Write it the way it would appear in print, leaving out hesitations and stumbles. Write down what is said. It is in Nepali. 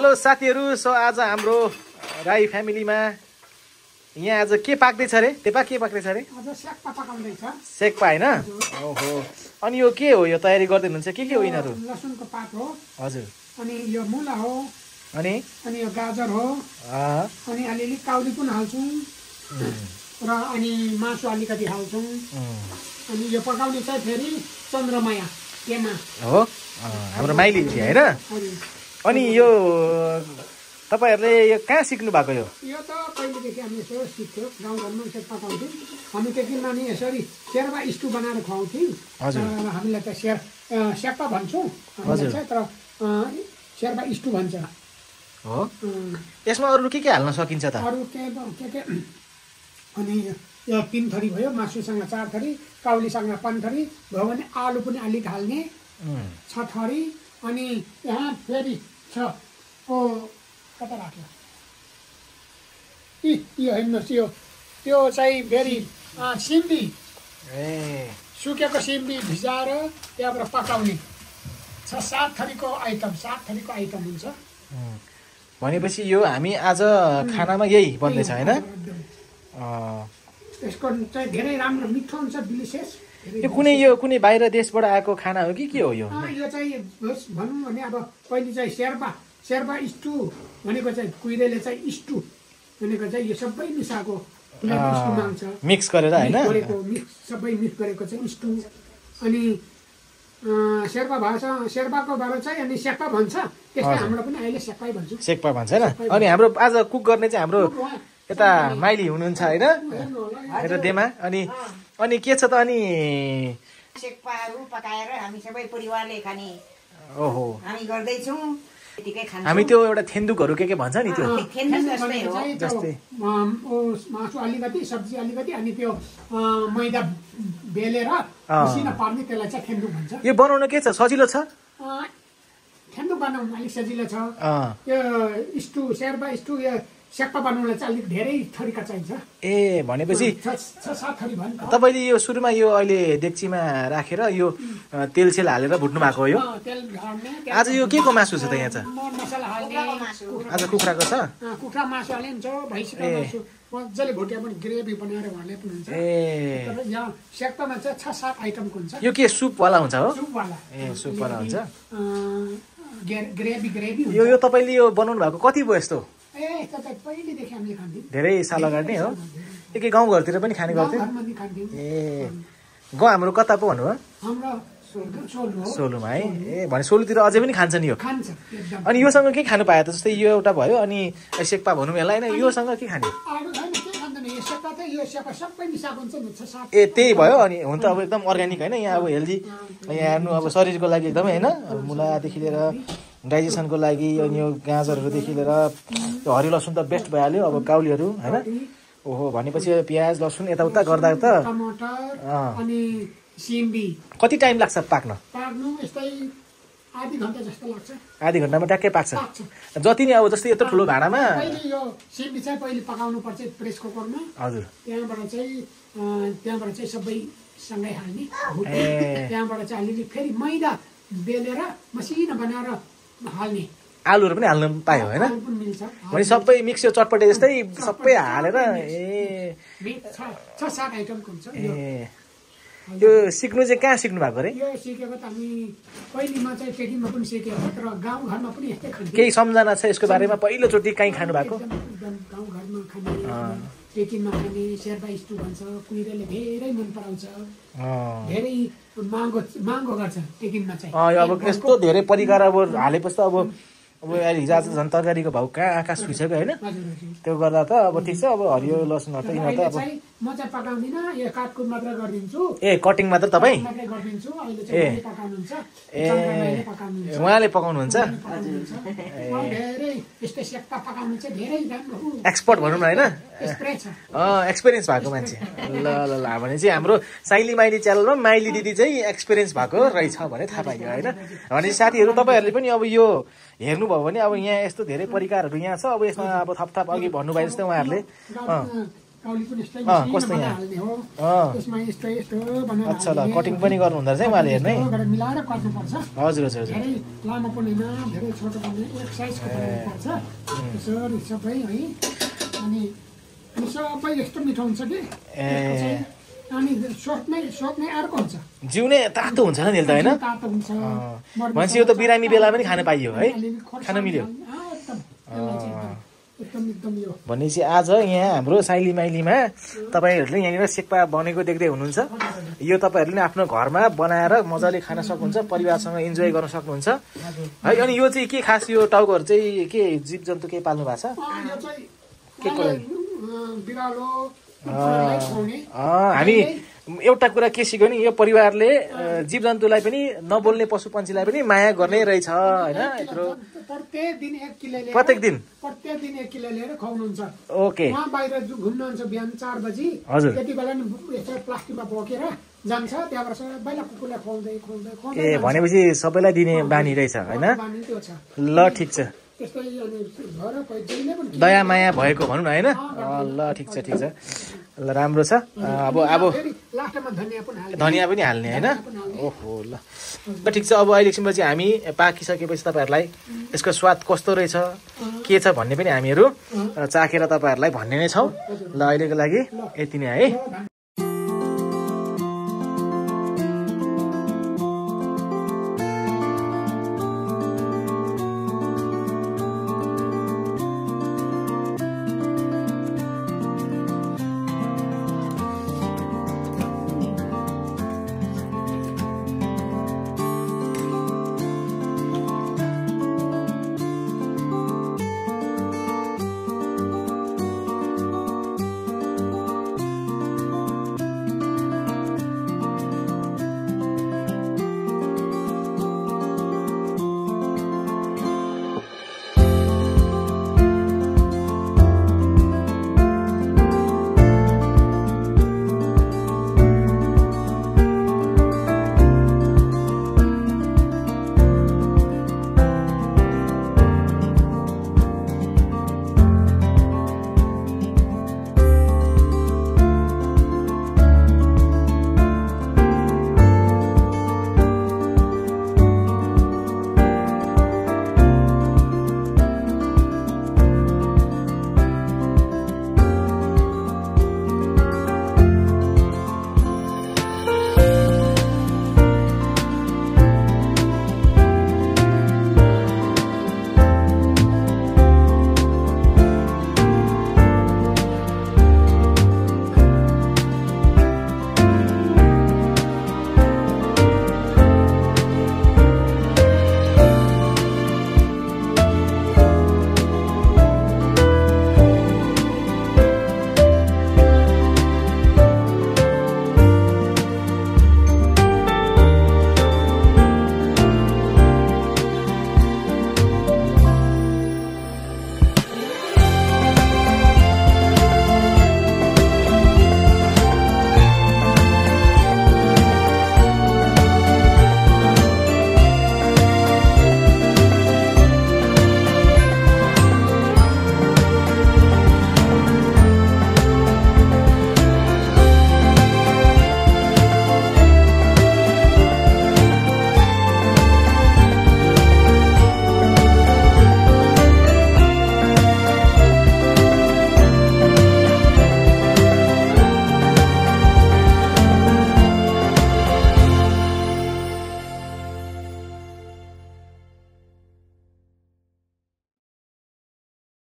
हेलो साथीहरू, सो आज हाम्रो राई फ्यामिलीमा यहाँ आज के पाक्दैछ रे? तेपा के पाक्दैछ रे? आज सेक्पा पकाउँदैछ। सेक्पा हैन? ओहो। अनि यो के हो? यो तयारी गर्दै हुनुहुन्छ के हो यिनीहरू? लसुनको पात हो। हजुर। अनि यो मुला हो। अनि यो गाजर हो। अनि अलिअलि काउली पनि हाल्छौँ। र अनि मासु अलिकति हाल्छौँ। अनि यो पकाउने चाहिँ फेरि चन्द्रमाया केमा हो? हाम्रो माइली हैन? अनि यो तपाईहरुले यो कहाँ सिक्नु भएको यो? यो त पहिलेदेखि हामी यसो सिक्थ्यौँ, गाउँघरमा यसो पकाउँथ्यौँ। हामी त्यतिमा नि यसरी शेर्पा स्टु बनाएर खुवाउँथ्यौँ। हामीलाई त सेक्पा भन्छौँ हामीलाई चाहिँ, तर शेर्पा स्टु भन्छ। हो? यसमा अरु के हाल्न सकिन्छ त? अरु के अनि यो 3 थरी भयो, मासुसँग 4 थरी, काउलीसँग 5 थरी भयो भने आलु पनि अलिक हाल्ने 6 थरी। अनि यहाँ फेरि छ कता राख्यो यो हेर्नुहोस्, त्यो चाहिँ फेरि सिमी सुकेको सिमी भिजाएर त्यहाँबाट पकाउने 6-7 थरीको आइटम, 7 थरीको आइटम हुन्छ। भनेपछि यो हामी आज खानामा यही बन्दैछ हैन? यसको चाहिँ धेरै राम्रो मिठो हुन्छ, डिलिसियस। यो कुनै बाहिर देशबाट आएको खाना हो कि के हो यो? यो चाहिँ भनौँ भने अब पहिले चाहिँ शेर्पा स्टु भनेको चाहिँ कुहिरेले चाहिँ स्टु भनेको चाहिँ यो सबै मिसाएको मिक्स गरेर हैन? सबै मिक्स गरेको चाहिँ स्टु। अनि शेर्पाको बारे चाहिँ अनि सेक्पा भन्छ। त्यस्तै हाम्रो पनि अहिले सेक्पै भन्छौँ। सेक्पा भन्छ हैन? अनि हाम्रो आज कुक गर्ने चाहिँ हाम्रो यता माइली हुनुहुन्छ हैन? मेरो देमा। अनि के छ त? अनि सेक्पाहरू पकाएर हामी सबै परिवारले खाने ओहो हामी गर्दैछौँ। त्यतिकै खान्छौँ। हामी त्यो एउटा थेन्दुकहरू के भन्छ नि त्यो जस्तै मासु अलिकति, सब्जी अलिकति, अनि त्यो मैदा बेलेर मसिनो पार्ने, त्यसलाई चाहिँ थेन्दुक भन्छ। यो बनाउन के छ? सजिलो छ? थेन्दुक बनाउनु अलिक सजिलो छ। यो स्टु शेर्पा स्टु यो सेक्पा बनाउनलाई चाहिँ अलिक धेरै थरीका चाहिन्छ। ए भनेपछि 6-7 थरी भयो नि त। तपाईले यो सुरुमा यो अहिले डेक्चीमा राखेर यो तेलसेल हालेर भुट्नु भएको हो यो? आज यो के को मासु छ त यहाँ चाहिँ? मसला हाल्ने आज कुखुराको छ? कुखुरा मासु हाल्ने हुन्छ, भैँसीको मासु मजाले भुट्यो पनि ग्रेभी बनाएर हाल्ने पनि हुन्छ। ए यहाँ सेक्पामा चाहिँ 6-7 आइटमको हुन्छ। यो के सुप वाला हुन्छ हो? सुपवाला। ए सुप वाला हुन्छ। ग्रेभी यो तपाईले यो बनाउनु भएको कति भयो यस्तो? पहिलेदेखि हामीले खान्थ्यौँ, धेरै साल अगाडि हो? के गाउँघरतिर पनि खाने गर्थ्यौँ? ए गाउँ हाम्रो कता पो भन्नुभयो? सोलुमा है? ए भने सोलुतिर अझै पनि खान्छन् यो? अनि योसँग के खानु पायो त? जस्तै यो एउटा भयो, अनि सेक्पा भनौँ यसलाई होइन, योसँग के खाने? ए त्यही भयो। अनि हुन त अब एकदम अर्ग्यानिक होइन? यहाँ अब हेल्दी, यहाँ हेर्नु अब शरीरको लागि एकदमै होइन? मुलादेखि लिएर डाइजेसनको लागि, अनि यो गाजरहरूदेखि लिएर हरियो लसुन त बेस्ट भइहाल्यो। अब काउलीहरू होइन? ओहो भनेपछि प्याज लसुन यताउता गर्दा त कति टाइम लाग्छ पाक्न? आधी घन्टामा ट्याक्कै पाक्छ। जति नै अब जस्तै यत्रो ठुलो भाँडामा सिमी चाहिँ पहिले पकाउनु पर्छ प्रेस कुकरमा। हजुर। त्यहाँबाट चाहिँ सबै सँगै हाल्ने। त्यहाँबाट चाहिँ अलिअलि फेरि मैदा बेलेर मसिनो बनाएर हाल्ने। आलुहरू पनि हाल्नु पायो होइन? भने सबै मिक्स यो चटपटे जस्तै सबै हालेर। ए 6-7 आइटमको हुन्छ। यो सिक्नु चाहिँ कहाँ सिक्नु भएको रे? यो सिकेको त हामी पहिलेमा चाहिँ पेकिङमा पनि सिकेको, तर गाउँघरमा पनि यस्तै खान्थ्यौँ। केही सम्झना छ यसको बारेमा? पहिलोचोटि कहीँ खानु भएको? गाउँघरमा खाने, पेकिङमा खाने शेर्पा स्टु भन्छ। कुहिरेले धेरै मन पराउँछ, धेरै मागो गर्छ पेकिङमा चाहिँ। अब यस्तो धेरै परिकार अब हालेपछि त अब अहिले हिजो आज झन् तरकारीको भाउ कहाँ आकाश छुइसक्यो होइन? त्यो गर्दा त अब ठिक छ। अब हरियो लसुनहरू त यिनीहरू त अब म चाहिँ पकाउँदिनँ, यो काटकुट मात्र गरिदिन्छु। ए कटिङ मात्र तपाईँ? ए उहाँले पकाउनुहुन्छ? एक्सपर्ट भनौँ न होइन? एक्सपिरियन्स भएको मान्छे। ल भने चाहिँ हाम्रो साइली माइली च्यानलमा माइली दिदी चाहिँ एक्सपिरियन्स भएको रहेछ भने थाहा पाइयो होइन? भनेपछि साथीहरू तपाईँहरूले पनि अब यो हेर्नुभयो भने अब यहाँ यस्तो धेरै परिकारहरू यहाँ छ। अब यसमा अब थप अघि भन्नुभयो जस्तै उहाँहरूले काउली पनि यस्तै कस्तो यहाँ हाल्ने हो अँ त्यसमा यस्तो भनेर अच्छा ल कटिङ पनि गर्नु हुँदो रहेछ है उहाँले हेर्नु है गरेर मिलाएर काट्नुपर्छ हजुर हजुर हजुर धेरै लामो पनि होइन धेरै छोटो पनि एक साइजको बनाउनुपर्छ यसरी सबै है अनि सबै यस्तो मिठो हुन्छ कि अनि सोप्नै अर्को हुन्छ जिउ नै तातो हुन्छ नि त होइन तातो हुन्छ मान्छे यो त बिरामी बेला पनि खान पाइयो है खान मिल्यो एकदम यो भनेपछि आज यहाँ हाम्रो साइली माइलीमा तपाईँहरूले यहाँनिर सेक्पा बनेको देख्दै हुनुहुन्छ यो तपाईँहरूले नि आफ्नो घरमा बनाएर मजाले खान सक्नुहुन्छ परिवारसँग इन्जोय गर्न सक्नुहुन्छ है अनि यो चाहिँ के खास यो टाउकोहरू चाहिँ के जीव जन्तु केही पाल्नु भएको छ यो चाहिँ के को लागि बिरालो कुकुरलाई खुवाउने हामी एउटा कुरा के सिक्यो नि यो परिवारले जीव जन्तुलाई पनि नबोल्ने पशु पन्छीलाई पनि माया गर्ने रहेछ होइन यत्रो प्रत्येक दिन 1 किलो लिएर प्रत्येक दिन 1 किलो लिएर खुवाउनुहुन्छ ओके उहाँ बाहिर घुम्नुहुन्छ बिहान 4 बजी हजुर त्यति बेला नि यस्तो प्लास्टिकमा बोकेर जान्छ त्यहाँबाट सबैलाई कुकुरलाई खुवाउँदै खुवाउँदै ए भनेपछि सबैलाई दिने बानी रहेछ होइन बानी त्यो छ ल ठिक छ त्यस्तै अनि घर कोही जहिले पनि दया माया भएको भनौँ न होइन ल ठिक छ ल राम्रो छ अब लास्टमा धनिया पनि हाल्ने धनिया पनि हाल्ने होइन ओहो ल ठिक छ अब अहिले एकछिनपछि हामी पाकिसकेपछि तपाईँहरूलाई यसको स्वाद कस्तो रहेछ के छ भन्ने पनि हामीहरू चाखेर तपाईँहरूलाई भन्ने नै छौँ ल अहिलेको लागि यति नै है